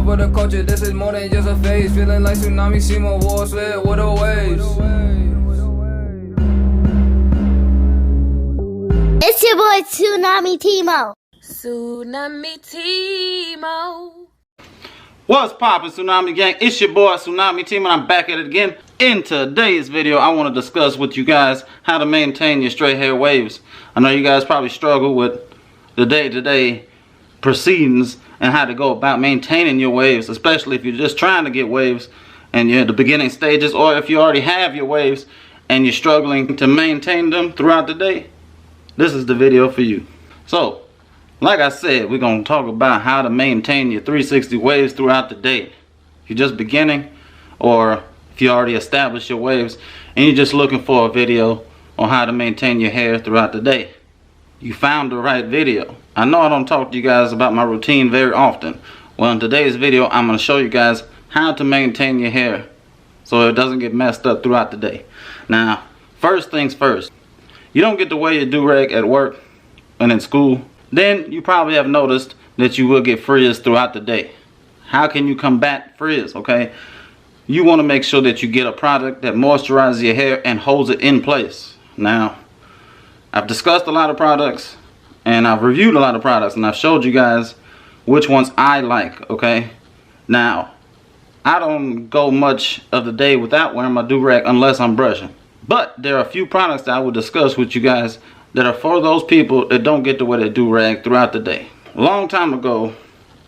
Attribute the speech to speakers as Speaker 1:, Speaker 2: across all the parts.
Speaker 1: over the culture, this is more than just a phase. Feeling like tsunami, see my walls slid with the waves.
Speaker 2: It's your boy Tsunami Timo.
Speaker 3: Tsunami Timo.
Speaker 4: What's poppin', Tsunami Gang? It's your boy Tsunami Timo, and I'm back at it again. In today's video, I want to discuss with you guys how to maintain your straight hair waves. I know you guys probably struggle with the day-to-day proceedings and how to go about maintaining your waves, especially if you're just trying to get waves and you're at the beginning stages, or if you already have your waves and you're struggling to maintain them throughout the day. This is the video for you. So, like I said, we're going to talk about how to maintain your 360 waves throughout the day. If you're just beginning, or if you already established your waves and you're just looking for a video on how to maintain your hair throughout the day, you found the right video. I know I don't talk to you guys about my routine very often. Well, in today's video, I'm going to show you guys how to maintain your hair so it doesn't get messed up throughout the day. Now, first things first. You don't get to wear your do-rag at work and in school. Then you probably have noticed that you will get frizz throughout the day. How can you combat frizz? Okay, you want to make sure that you get a product that moisturizes your hair and holds it in place. Now, I've discussed a lot of products and I've reviewed a lot of products and I've showed you guys which ones I like. Okay, now I don't go much of the day without wearing my do-rag unless I'm brushing. But there are a few products that I will discuss with you guys that are for those people that don't get to wear their do-rag throughout the day. A long time ago,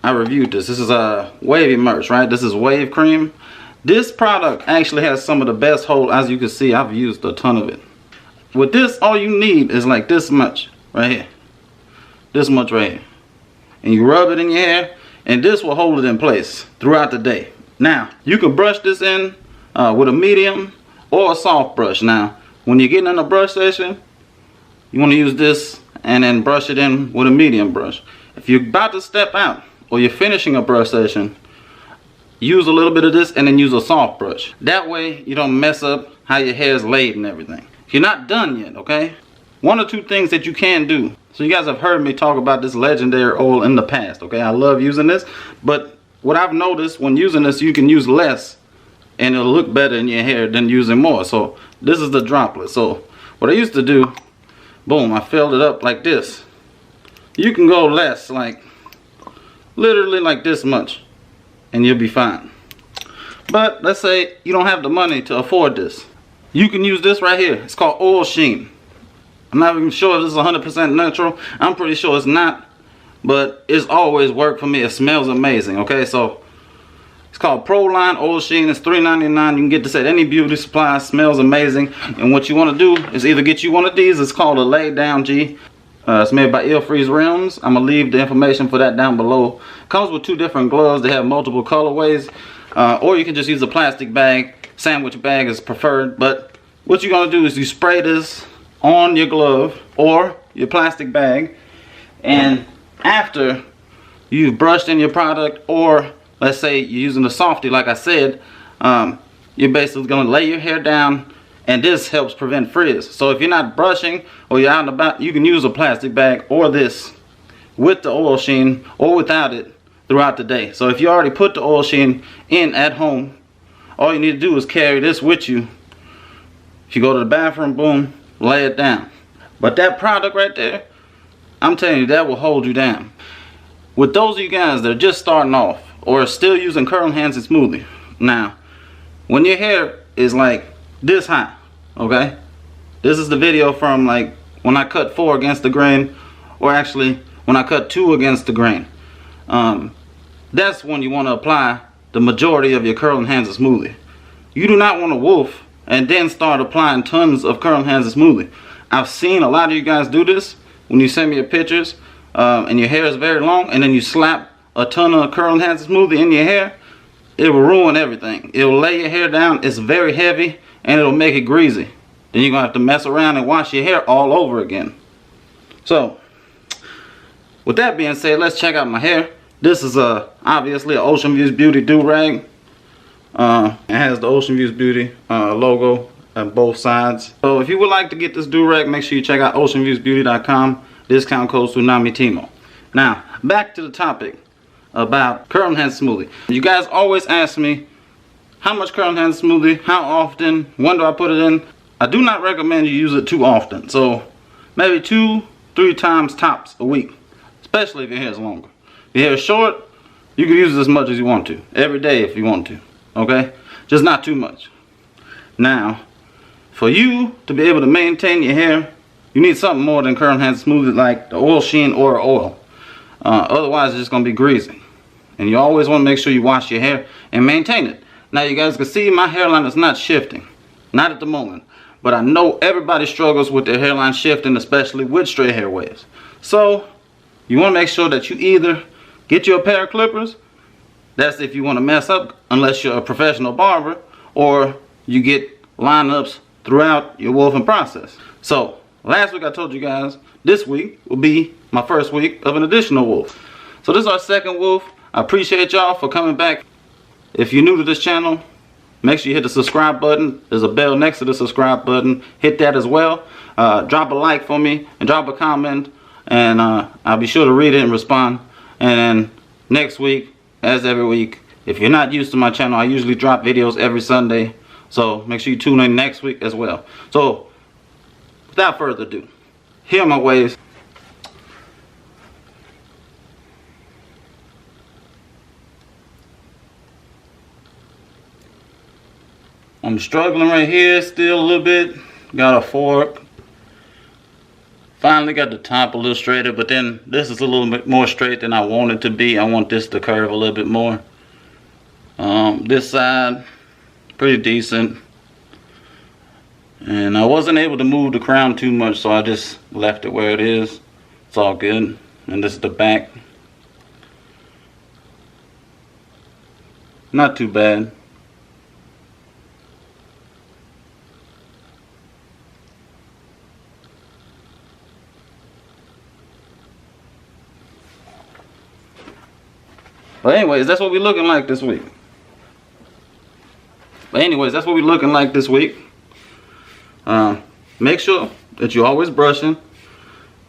Speaker 4: I reviewed this. This is a wavy merch, right? This is wave cream. This product actually has some of the best hold. As you can see, I've used a ton of it. With this, all you need is like this much right here. This much right here. And you rub it in your hair, and this will hold it in place throughout the day. Now, you can brush this in with a medium or a soft brush. Now, when you're getting in a brush session, you want to use this and then brush it in with a medium brush. If you're about to step out or you're finishing a brush session, use a little bit of this and then use a soft brush. That way you don't mess up how your hair is laid and everything. If you're not done yet, okay? One or two things that you can do. So you guys have heard me talk about this legendary oil in the past, okay? I love using this, but what I've noticed when using this, you can use less and it'll look better in your hair than using more. So this is the droplet. So what I used to do, boom, I filled it up like this. You can go less, like literally like this much, and you'll be fine. But let's say you don't have the money to afford this. You can use this right here. It's called oil Sheen. I'm not even sure if this is 100% natural. I'm pretty sure it's not, but it's always worked for me. It smells amazing, okay? So it's called Pro Line Oil Sheen. It's $3.99. You can get this at any beauty supply. It smells amazing. And what you want to do is either get you one of these. It's called a Laydown G. It's made by Freeze Rims. I'm going to leave the information for that down below. Comes with two different gloves. They have multiple colorways. Or you can just use a plastic bag. Sandwich bag is preferred. But what you're going to do is you spray this on your glove or your plastic bag. And after you've brushed in your product, or let's say you're using the softy like I said, you're basically going to lay your hair down, and this helps prevent frizz. So if you're not brushing or you're out and about, you can use a plastic bag or this with the oil Sheen or without it throughout the day. So if you already put the oil Sheen in at home, all you need to do is carry this with you. If you go to the bathroom, boom, lay it down. But that product right there, I'm telling you, that will hold you down. With those of you guys that are just starting off or are still using curling hands and smoothie, now when your hair is like this high, okay, this is the video from like when I cut 4 against the grain, or actually when I cut 2 against the grain. That's when you want to apply the majority of your curling hands and smoothie. You do not want to wolf and then start applying tons of curling hands and smoothie. I've seen a lot of you guys do this when you send me your pictures and your hair is very long, and then you slap a ton of curling hands and smoothie in your hair. It will ruin everything. It will lay your hair down. It's very heavy and it'll make it greasy. Then you're gonna have to mess around and wash your hair all over again. So with that being said, let's check out my hair. This is obviously an Ocean Views Beauty do-rag. It has the Ocean Views Beauty logo on both sides. So if you would like to get this do-rag, make sure you check out oceanviewsbeauty.com. Discount code Tsunami Timo. Now back to the topic. about curl enhancing smoothie. You guys always ask me how much curl enhancing smoothie, how often, when do I put it in. I do not recommend you use it too often. So maybe 2-3 times tops a week, especially if your hair is longer. If your hair is short, you can use it as much as you want to, every day if you want to, okay? Just not too much. Now, for you to be able to maintain your hair, you need something more than curl enhancing smoothie like the oil Sheen or oil. Otherwise, it's just gonna be greasy. And you always wanna make sure you wash your hair and maintain it. Now you guys can see my hairline is not shifting, not at the moment. But I know everybody struggles with their hairline shifting, especially with straight hair waves. So you wanna make sure that you either get you a pair of clippers, that's if you wanna mess up, unless you're a professional barber, or you get lineups throughout your wolfing process. So last week I told you guys this week will be my first week of an additional wolf. So this is our second wolf. I appreciate y'all for coming back. If you're new to this channel, make sure you hit the subscribe button. There's a bell next to the subscribe button. Hit that as well. Drop a like for me and drop a comment, and I'll be sure to read it and respond. And then next week, as every week, if you're not used to my channel, I usually drop videos every Sunday. So make sure you tune in next week as well. So without further ado, here are my waves. I'm struggling right here still a little bit. Got a fork. Finally got the top a little straighter, but then this is a little bit more straight than I want it to be. I want this to curve a little bit more. This side, pretty decent. And I wasn't able to move the crown too much, so I just left it where it is. It's all good. And this is the back. Not too bad. But anyways, that's what we're looking like this week. Make sure that you're always brushing.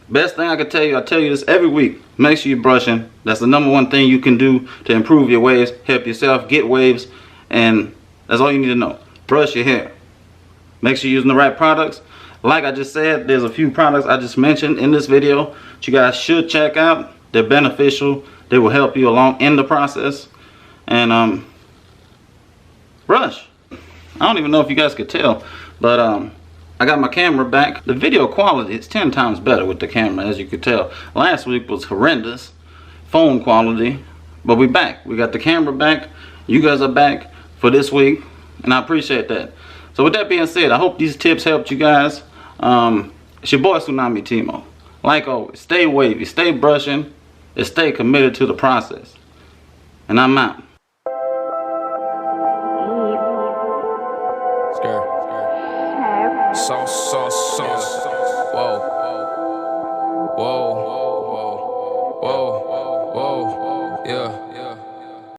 Speaker 4: Best thing I can tell you, I tell you this every week. Make sure you're brushing. That's the #1 thing you can do to improve your waves, help yourself get waves, and that's all you need to know. Brush your hair. Make sure you're using the right products. Like I just said, there's a few products I just mentioned in this video that you guys should check out. They're beneficial. They will help you along in the process. And brush. I don't even know if you guys could tell, but I got my camera back. The video quality is 10 times better with the camera, as you could tell. Last week was horrendous phone quality, but we back. We got the camera back. You guys are back for this week, and I appreciate that. So with that being said, I hope these tips helped you guys. It's your boy Tsunami Timo. Like always, stay wavy, stay brushing, and stay committed to the process. And I'm out.
Speaker 1: Sauce. Whoa.